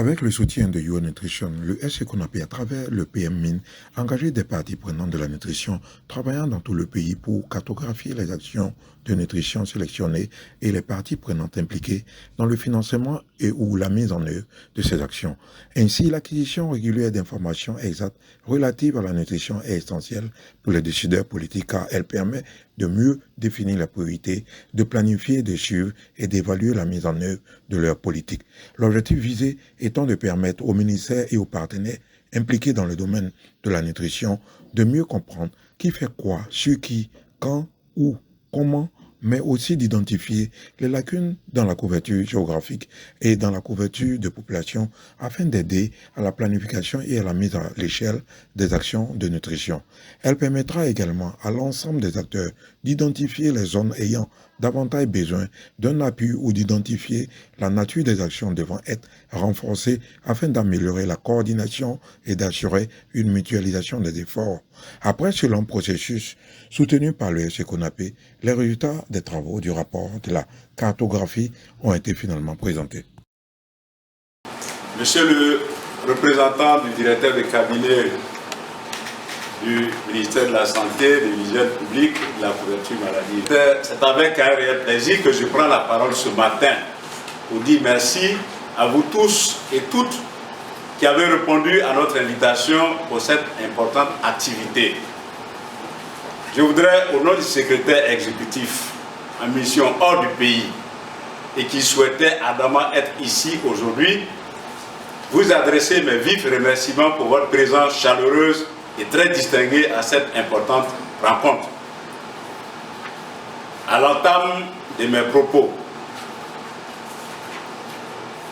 Avec le soutien de UN Nutrition, le SCONAP à travers le PMMIN a engagé des parties prenantes de la nutrition travaillant dans tout le pays pour cartographier les actions de nutrition sélectionnées et les parties prenantes impliquées dans le financement et ou la mise en œuvre de ces actions. Ainsi, l'acquisition régulière d'informations exactes relatives à la nutrition est essentielle pour les décideurs politiques car elle permet de mieux définir les priorités, de planifier, de suivre et d'évaluer la mise en œuvre de leurs politiques. L'objectif visé étant de permettre aux ministères et aux partenaires impliqués dans le domaine de la nutrition de mieux comprendre qui fait quoi, sur qui, quand, où, comment, mais aussi d'identifier les lacunes dans la couverture géographique et dans la couverture de population afin d'aider à la planification et à la mise à l'échelle des actions de nutrition. Elle permettra également à l'ensemble des acteurs d'identifier les zones ayant davantage besoin d'un appui ou d'identifier la nature des actions devant être renforcées afin d'améliorer la coordination et d'assurer une mutualisation des efforts. Après ce long processus soutenu par le SCONAP, les résultats des travaux du rapport de la cartographie ont été finalement présentés. Monsieur le représentant du directeur de cabinet du ministère de la Santé, de l'Hygiène publique, de la couverture maladie. C'est avec un réel plaisir que je prends la parole ce matin pour dire merci à vous tous et toutes qui avez répondu à notre invitation pour cette importante activité. Je voudrais, au nom du secrétaire exécutif en mission hors du pays et qui souhaitait ardemment être ici aujourd'hui, vous adresser mes vifs remerciements pour votre présence chaleureuse et très distinguée à cette importante rencontre. À l'entame de mes propos,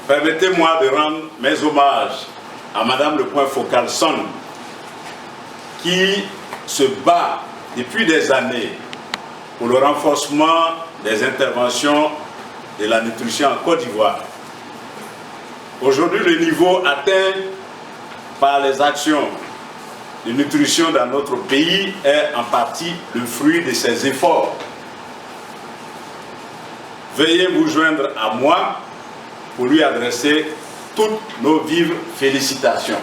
permettez-moi de rendre mes hommages à Madame le point focal Son, qui se bat depuis des années pour le renforcement des interventions de la nutrition en Côte d'Ivoire. Aujourd'hui, le niveau atteint par les actions de nutrition dans notre pays est en partie le fruit de ses efforts. Veuillez vous joindre à moi pour lui adresser toutes nos vives félicitations.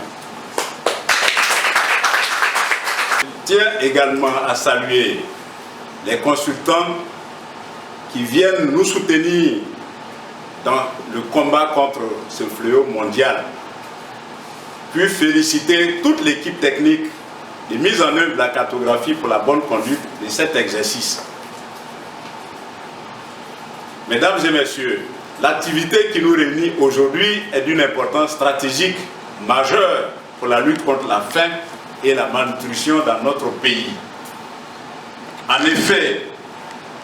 Je tiens également à saluer les consultants qui viennent nous soutenir dans le combat contre ce fléau mondial. Puis féliciter toute l'équipe technique de mise en œuvre de la cartographie pour la bonne conduite de cet exercice. Mesdames et messieurs, l'activité qui nous réunit aujourd'hui est d'une importance stratégique majeure pour la lutte contre la faim et la malnutrition dans notre pays. En effet,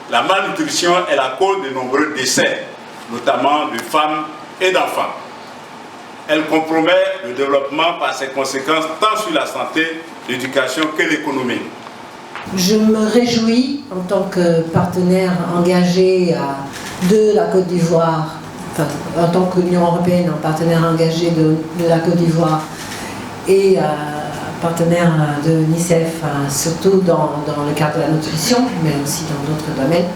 la malnutrition est la cause de nombreux décès, notamment de femmes et d'enfants. Elle compromet le développement par ses conséquences tant sur la santé, l'éducation que l'économie. Je me réjouis en tant que partenaire engagé de la Côte d'Ivoire, enfin, en tant qu'Union européenne, un partenaire engagé de la Côte d'Ivoire et partenaire de l'UNICEF, surtout dans le cadre de la nutrition, mais aussi dans d'autres domaines.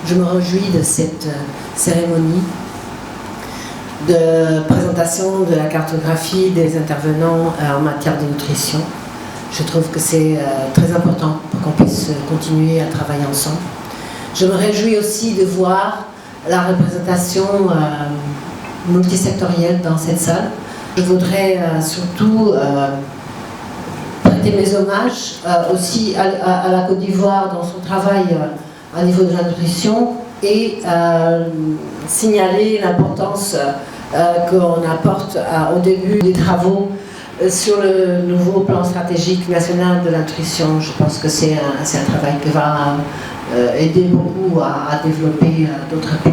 Je me réjouis de cette cérémonie de présentation de la cartographie des intervenants en matière de nutrition. Je trouve que c'est très important pour qu'on puisse continuer à travailler ensemble. Je me réjouis aussi de voir la représentation multisectorielle dans cette salle. Je voudrais surtout prêter mes hommages aussi à la Côte d'Ivoire dans son travail au niveau de la nutrition et signaler l'importance qu'on apporte au début des travaux sur le nouveau plan stratégique national de la nutrition. Je pense que c'est un travail qui va aider beaucoup à développer d'autres plans.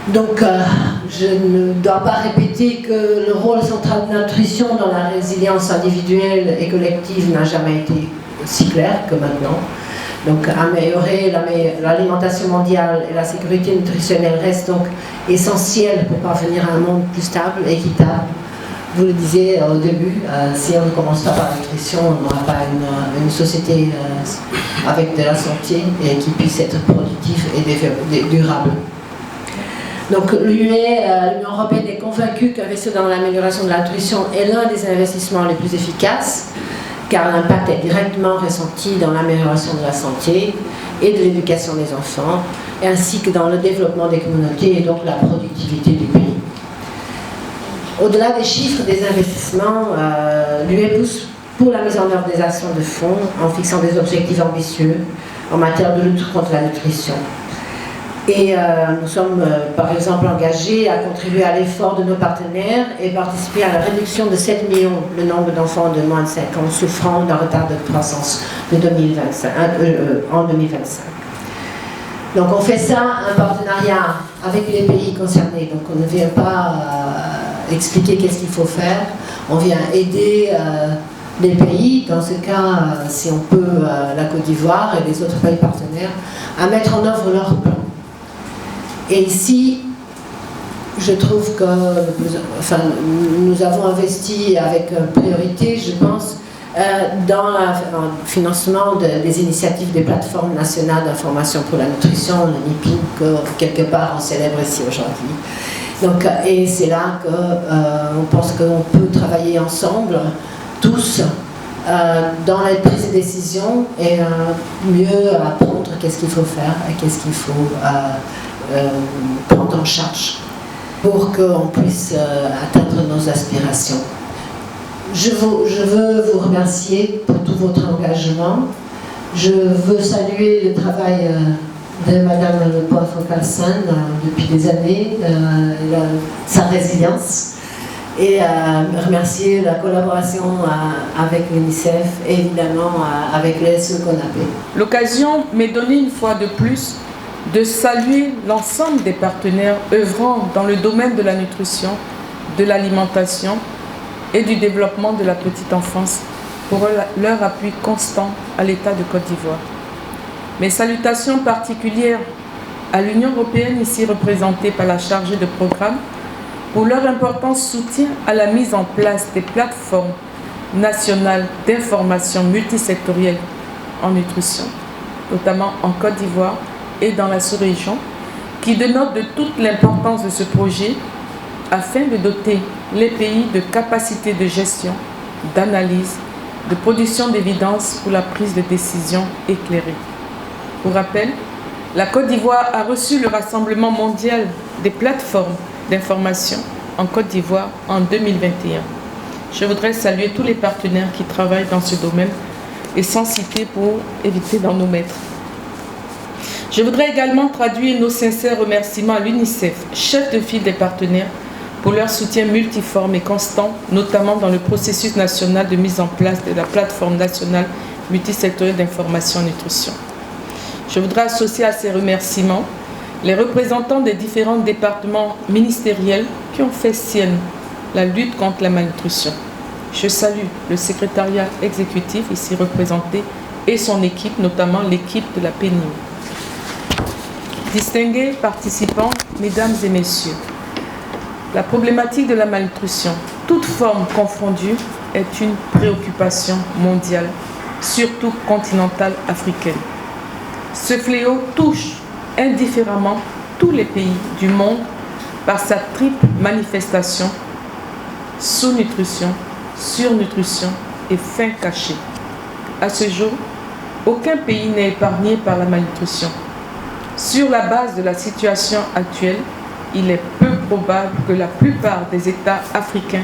Donc, je ne dois pas répéter que le rôle central de la nutrition dans la résilience individuelle et collective n'a jamais été aussi clair que maintenant. Donc, améliorer l'alimentation mondiale et la sécurité nutritionnelle reste donc essentiel pour parvenir à un monde plus stable et équitable. Vous le disiez au début, si on ne commence pas par la nutrition, on n'aura pas une société avec de la santé et qui puisse être productive et durable. Donc l'Union européenne est convaincue qu'investir dans l'amélioration de la nutrition est l'un des investissements les plus efficaces, car l'impact est directement ressenti dans l'amélioration de la santé et de l'éducation des enfants, ainsi que dans le développement des communautés et donc la productivité du pays. Au-delà des chiffres des investissements, l'UE pousse pour la mise en œuvre des actions de fonds en fixant des objectifs ambitieux en matière de lutte contre la nutrition. Et nous sommes par exemple engagés à contribuer à l'effort de nos partenaires et participer à la réduction de 7 millions le nombre d'enfants de moins de 5 ans souffrant d'un retard de croissance de en 2025. Donc on fait ça en partenariat avec les pays concernés. Donc on ne vient pas expliquer qu'est-ce qu'il faut faire, on vient aider les pays, dans ce cas, si on peut, la Côte d'Ivoire et les autres pays partenaires, à mettre en œuvre leur plan. Et ici, je trouve que nous avons investi avec priorité, je pense, dans le financement des initiatives des plateformes nationales d'information pour la nutrition, le NIPI, que quelque part on célèbre ici aujourd'hui. Donc, et c'est là qu'on pense qu'on peut travailler ensemble, tous, dans la prise de décision et mieux apprendre qu'est-ce qu'il faut faire et qu'est-ce qu'il faut prendre en charge pour qu'on puisse atteindre nos aspirations. Je veux vous remercier pour tout votre engagement. Je veux saluer le travail de Madame Le Poivre-Calcin depuis des années, sa résilience, et remercier la collaboration avec l'UNICEF et évidemment avec les SECONAP. L'occasion m'est donnée une fois de plus de saluer l'ensemble des partenaires œuvrant dans le domaine de la nutrition, de l'alimentation et du développement de la petite enfance pour leur appui constant à l'État de Côte d'Ivoire. Mes salutations particulières à l'Union européenne, ici représentée par la chargée de programme, pour leur important soutien à la mise en place des plateformes nationales d'information multisectorielle en nutrition, notamment en Côte d'Ivoire et dans la sous-région, qui dénote de toute l'importance de ce projet afin de doter les pays de capacités de gestion, d'analyse, de production d'évidence pour la prise de décision éclairée. Pour rappel, la Côte d'Ivoire a reçu le Rassemblement mondial des plateformes d'information en Côte d'Ivoire en 2021. Je voudrais saluer tous les partenaires qui travaillent dans ce domaine et sans citer pour éviter d'en omettre. Je voudrais également traduire nos sincères remerciements à l'UNICEF, chef de file des partenaires, pour leur soutien multiforme et constant, notamment dans le processus national de mise en place de la plateforme nationale multisectorielle d'information en nutrition. Je voudrais associer à ces remerciements les représentants des différents départements ministériels qui ont fait sienne la lutte contre la malnutrition. Je salue le secrétariat exécutif ici représenté et son équipe, notamment l'équipe de la PNIM. Distingués participants, mesdames et messieurs, la problématique de la malnutrition, toute forme confondue, est une préoccupation mondiale, surtout continentale africaine. Ce fléau touche indifféremment tous les pays du monde par sa triple manifestation: sous-nutrition, surnutrition et faim cachée. À ce jour, aucun pays n'est épargné par la malnutrition. Sur la base de la situation actuelle, il est peu probable que la plupart des États africains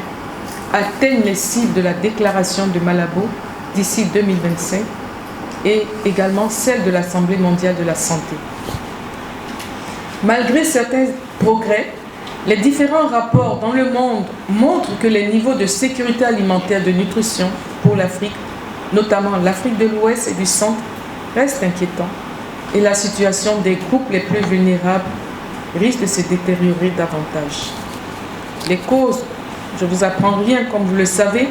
atteignent les cibles de la déclaration de Malabo d'ici 2025 et également celle de l'Assemblée mondiale de la santé. Malgré certains progrès, les différents rapports dans le monde montrent que les niveaux de sécurité alimentaire de nutrition pour l'Afrique, notamment l'Afrique de l'Ouest et du Centre, restent inquiétants et la situation des groupes les plus vulnérables risque de se détériorer davantage. Les causes, je ne vous apprends rien comme vous le savez,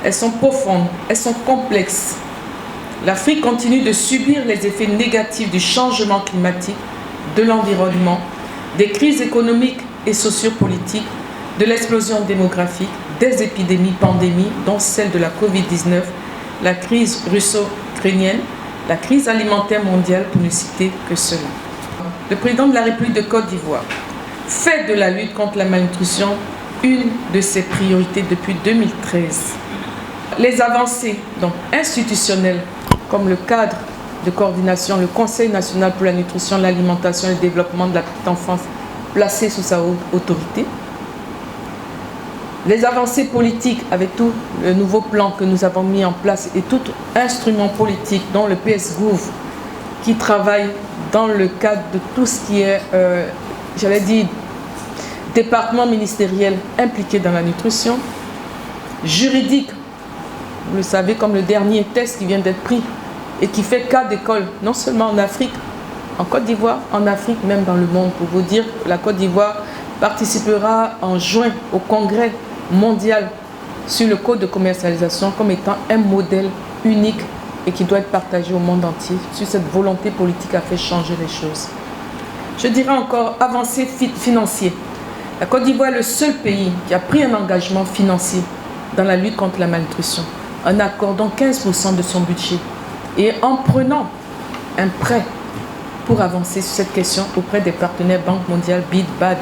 elles sont profondes, elles sont complexes. L'Afrique continue de subir les effets négatifs du changement climatique, de l'environnement, des crises économiques et sociopolitiques, de l'explosion démographique, des épidémies, pandémies, dont celle de la Covid-19, la crise russo-ukrainienne, la crise alimentaire mondiale, pour ne citer que cela. Le président de la République de Côte d'Ivoire fait de la lutte contre la malnutrition une de ses priorités depuis 2013. Les avancées donc, institutionnelles, comme le cadre de coordination, le Conseil national pour la nutrition, l'alimentation et le développement de la petite enfance, placé sous sa autorité. Les avancées politiques avec tout le nouveau plan que nous avons mis en place et tout instrument politique dont le PS-Gouv qui travaille dans le cadre de tout ce qui est, j'allais dire, département ministériel impliqué dans la nutrition, juridique, vous le savez, comme le dernier test qui vient d'être pris et qui fait cas d'école, non seulement en Afrique, en Côte d'Ivoire, en Afrique, même dans le monde. Pour vous dire, la Côte d'Ivoire participera en juin au congrès mondial sur le code de commercialisation comme étant un modèle unique et qui doit être partagé au monde entier. Sur cette volonté politique à faire changer les choses. Je dirais encore avancée financière. La Côte d'Ivoire est le seul pays qui a pris un engagement financier dans la lutte contre la malnutrition, en accordant 15% de son budget et en prenant un prêt pour avancer sur cette question auprès des partenaires Banque mondiale, BID, BAD,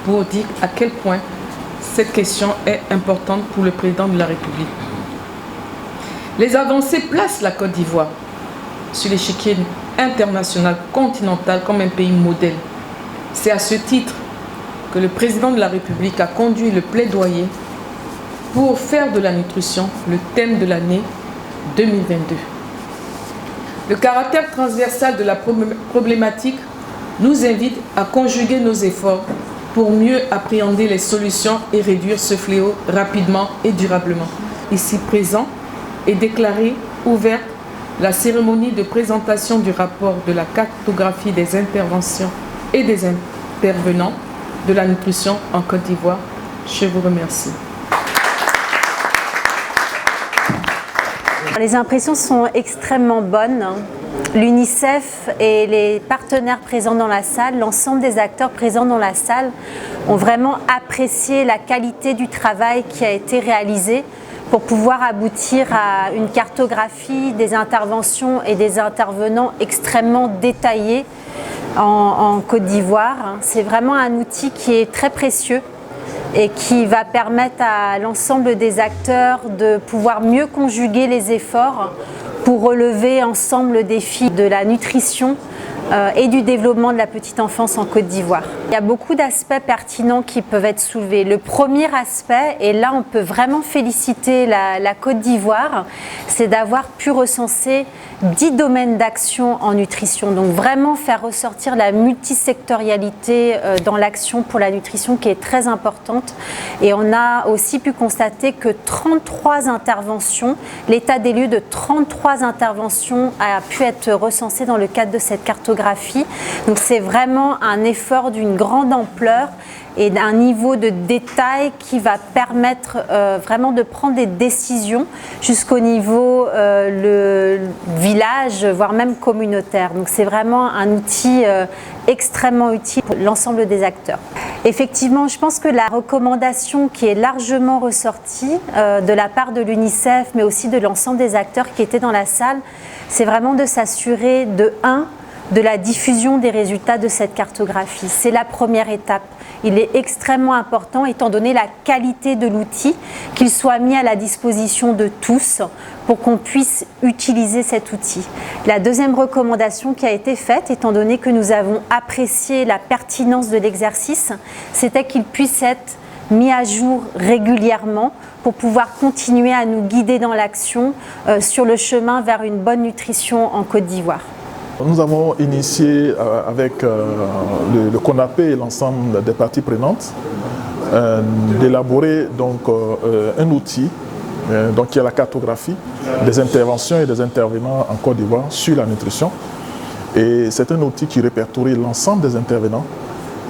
pour dire à quel point cette question est importante pour le président de la République. Les avancées placent la Côte d'Ivoire sur l'échiquier international, continental, comme un pays modèle. C'est à ce titre que le président de la République a conduit le plaidoyer pour faire de la nutrition le thème de l'année 2022. Le caractère transversal de la problématique nous invite à conjuguer nos efforts pour mieux appréhender les solutions et réduire ce fléau rapidement et durablement. Ici présent est déclarée ouverte la cérémonie de présentation du rapport de la cartographie des interventions et des intervenants de la nutrition en Côte d'Ivoire. Je vous remercie. Les impressions sont extrêmement bonnes. L'UNICEF et les partenaires présents dans la salle, l'ensemble des acteurs présents dans la salle ont vraiment apprécié la qualité du travail qui a été réalisé pour pouvoir aboutir à une cartographie des interventions et des intervenants extrêmement détaillés en Côte d'Ivoire. C'est vraiment un outil qui est très précieux et qui va permettre à l'ensemble des acteurs de pouvoir mieux conjuguer les efforts pour relever ensemble le défi de la nutrition et du développement de la petite enfance en Côte d'Ivoire. Il y a beaucoup d'aspects pertinents qui peuvent être soulevés. Le premier aspect, et là on peut vraiment féliciter la Côte d'Ivoire, c'est d'avoir pu recenser 10 domaines d'action en nutrition. Donc vraiment faire ressortir la multisectorialité dans l'action pour la nutrition qui est très importante. Et on a aussi pu constater que 33 interventions, l'état des lieux de 33 interventions a pu être recensé dans le cadre de cette cartographie. Donc c'est vraiment un effort d'une grande ampleur et d'un niveau de détail qui va permettre vraiment de prendre des décisions jusqu'au niveau le village, voire même communautaire. Donc c'est vraiment un outil extrêmement utile pour l'ensemble des acteurs. Effectivement, je pense que la recommandation qui est largement ressortie de la part de l'UNICEF, mais aussi de l'ensemble des acteurs qui étaient dans la salle, c'est vraiment de s'assurer de la diffusion des résultats de cette cartographie. C'est la première étape. Il est extrêmement important, étant donné la qualité de l'outil, qu'il soit mis à la disposition de tous pour qu'on puisse utiliser cet outil. La deuxième recommandation qui a été faite, étant donné que nous avons apprécié la pertinence de l'exercice, c'était qu'il puisse être mis à jour régulièrement pour pouvoir continuer à nous guider dans l'action sur le chemin vers une bonne nutrition en Côte d'Ivoire. Nous avons initié avec le CONAPE et l'ensemble des parties prenantes d'élaborer donc un outil donc qui est la cartographie des interventions et des intervenants en Côte d'Ivoire sur la nutrition. Et c'est un outil qui répertorie l'ensemble des intervenants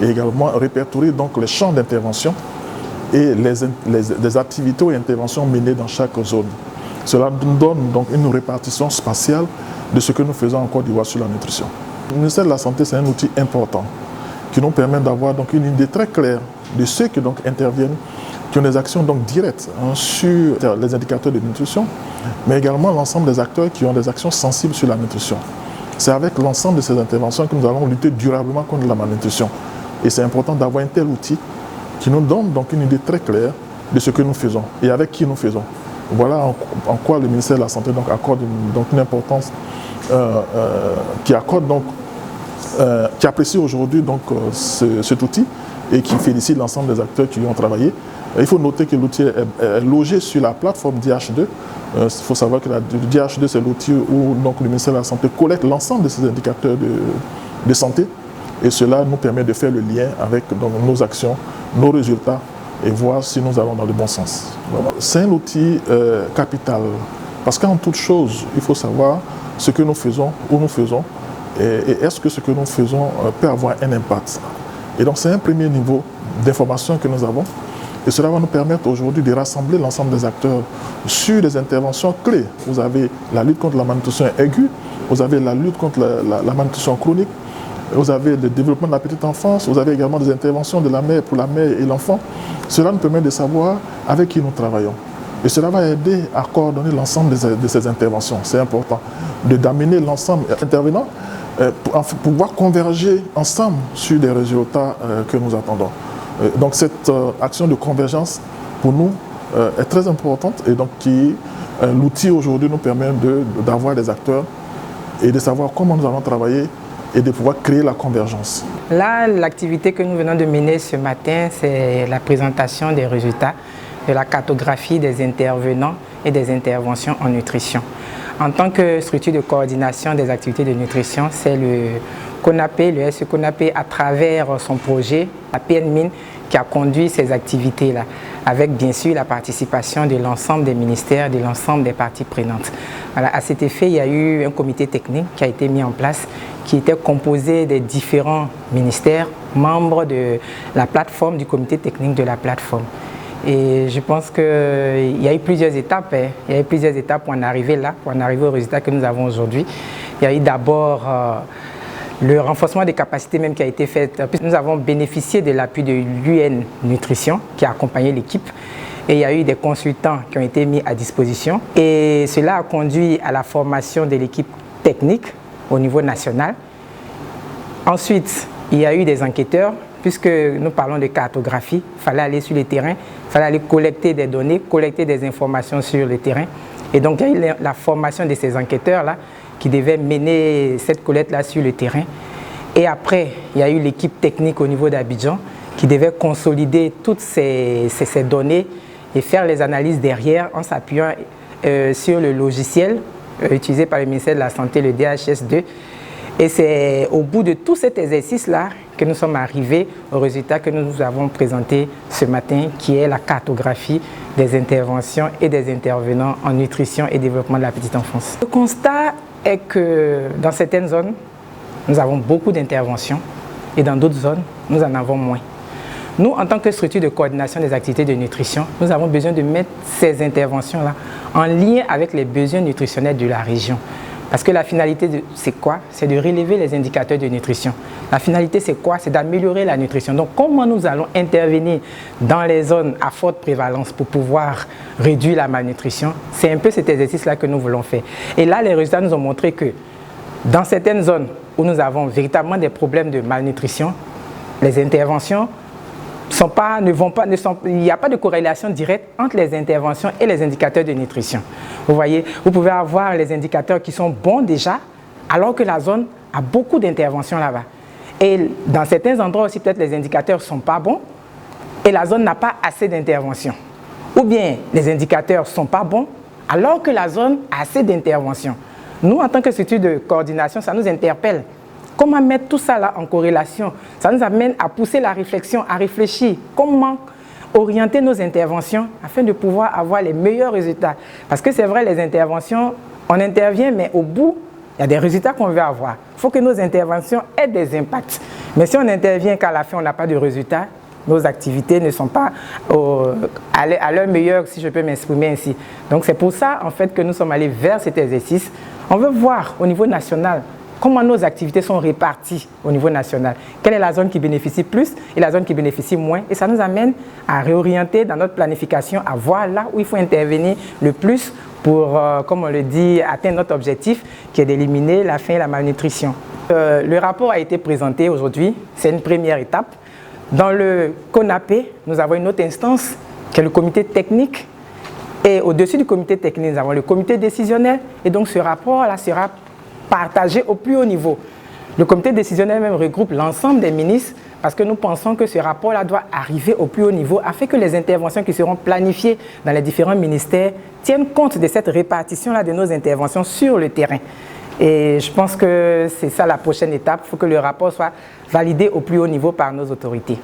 et également répertorie donc les champs d'intervention et les activités et interventions menées dans chaque zone. Cela nous donne donc une répartition spatiale de ce que nous faisons en Côte d'Ivoire sur la nutrition. Le ministère de la Santé, c'est un outil important qui nous permet d'avoir donc une idée très claire de ceux qui donc interviennent, qui ont des actions donc directes sur les indicateurs de nutrition, mais également l'ensemble des acteurs qui ont des actions sensibles sur la nutrition. C'est avec l'ensemble de ces interventions que nous allons lutter durablement contre la malnutrition. Et c'est important d'avoir un tel outil qui nous donne donc une idée très claire de ce que nous faisons et avec qui nous faisons. Voilà en quoi le ministère de la Santé donc, accorde une importance, qui apprécie aujourd'hui donc cet outil et qui félicite l'ensemble des acteurs qui y ont travaillé. Il faut noter que l'outil est logé sur la plateforme DH2. Il faut savoir que la DH2, c'est l'outil où donc, le ministère de la Santé collecte l'ensemble de ces indicateurs de santé. Et cela nous permet de faire le lien avec donc, nos actions, nos résultats et voir si nous allons dans le bon sens. Voilà. C'est un outil capital parce qu'en toute chose, il faut savoir ce que nous faisons, où nous faisons et est-ce que ce que nous faisons peut avoir un impact. Et donc c'est un premier niveau d'information que nous avons et cela va nous permettre aujourd'hui de rassembler l'ensemble des acteurs sur des interventions clés. Vous avez la lutte contre la malnutrition aiguë, vous avez la lutte contre la malnutrition chronique, vous avez le développement de la petite enfance, vous avez également des interventions de la mère pour la mère et l'enfant. Cela nous permet de savoir avec qui nous travaillons. Et cela va aider à coordonner l'ensemble de ces interventions. C'est important d'amener l'ensemble intervenant pour pouvoir converger ensemble sur des résultats que nous attendons. Donc cette action de convergence, pour nous, est très importante et donc l'outil aujourd'hui nous permet d'avoir des acteurs et de savoir comment nous allons travailler et de pouvoir créer la convergence. Là, l'activité que nous venons de mener ce matin, c'est la présentation des résultats de la cartographie des intervenants et des interventions en nutrition. En tant que structure de coordination des activités de nutrition, c'est le CONAPE, le SE CONAPE, à travers son projet, la PNMIN, qui a conduit ces activités-là, avec bien sûr la participation de l'ensemble des ministères, de l'ensemble des parties prenantes. Voilà, à cet effet, il y a eu un comité technique qui a été mis en place, qui était composé des différents ministères, membres de la plateforme, du comité technique de la plateforme. Et je pense qu'il y a eu plusieurs étapes. Il y a eu plusieurs étapes pour en arriver là, pour en arriver au résultat que nous avons aujourd'hui. Il y a eu d'abord le renforcement des capacités même qui a été fait. Nous avons bénéficié de l'appui de l'UN Nutrition qui a accompagné l'équipe. Et il y a eu des consultants qui ont été mis à disposition. Et cela a conduit à la formation de l'équipe technique au niveau national. Ensuite, il y a eu des enquêteurs. Puisque nous parlons de cartographie, il fallait aller sur le terrain, il fallait aller collecter des données, collecter des informations sur le terrain. Et donc, il y a eu la formation de ces enquêteurs-là qui devaient mener cette collecte-là sur le terrain. Et après, il y a eu l'équipe technique au niveau d'Abidjan qui devait consolider toutes ces données et faire les analyses derrière en s'appuyant sur le logiciel utilisé par le ministère de la Santé, le DHS2. Et c'est au bout de tout cet exercice-là que nous sommes arrivés au résultat que nous avons présenté ce matin, qui est la cartographie des interventions et des intervenants en nutrition et développement de la petite enfance. Le constat est que dans certaines zones, nous avons beaucoup d'interventions et dans d'autres zones, nous en avons moins. Nous, en tant que structure de coordination des activités de nutrition, nous avons besoin de mettre ces interventions-là en lien avec les besoins nutritionnels de la région. Parce que la finalité, c'est quoi? C'est de relever les indicateurs de nutrition. La finalité, c'est quoi? C'est d'améliorer la nutrition. Donc, comment nous allons intervenir dans les zones à forte prévalence pour pouvoir réduire la malnutrition? C'est un peu cet exercice-là que nous voulons faire. Et là, les résultats nous ont montré que dans certaines zones où nous avons véritablement des problèmes de malnutrition, les interventions il n'y a pas de corrélation directe entre les interventions et les indicateurs de nutrition. Vous voyez, vous pouvez avoir les indicateurs qui sont bons déjà, alors que la zone a beaucoup d'interventions là-bas. Et dans certains endroits aussi, peut-être les indicateurs ne sont pas bons et la zone n'a pas assez d'interventions. Ou bien les indicateurs ne sont pas bons, alors que la zone a assez d'interventions. Nous, en tant que structure de coordination, ça nous interpelle. Comment mettre tout ça là en corrélation? Ça nous amène à pousser la réflexion, à réfléchir comment orienter nos interventions afin de pouvoir avoir les meilleurs résultats. Parce que c'est vrai, les interventions, on intervient, mais au bout, il y a des résultats qu'on veut avoir. Il faut que nos interventions aient des impacts. Mais si on intervient qu'à la fin, on n'a pas de résultats, nos activités ne sont pas à leur meilleur, si je peux m'exprimer ainsi. Donc c'est pour ça, en fait, que nous sommes allés vers cet exercice. On veut voir au niveau national comment nos activités sont réparties au niveau national. Quelle est la zone qui bénéficie plus et la zone qui bénéficie moins. Et ça nous amène à réorienter dans notre planification, à voir là où il faut intervenir le plus pour, comme on le dit, atteindre notre objectif qui est d'éliminer la faim et la malnutrition. Le rapport a été présenté aujourd'hui. C'est une première étape. Dans le CONAPE, nous avons une autre instance qui est le comité technique. Et au-dessus du comité technique, nous avons le comité décisionnel. Et donc ce rapport-là sera partagé au plus haut niveau. Le comité décisionnel même regroupe l'ensemble des ministres parce que nous pensons que ce rapport-là doit arriver au plus haut niveau afin que les interventions qui seront planifiées dans les différents ministères tiennent compte de cette répartition-là de nos interventions sur le terrain. Et je pense que c'est ça la prochaine étape. Il faut que le rapport soit validé au plus haut niveau par nos autorités.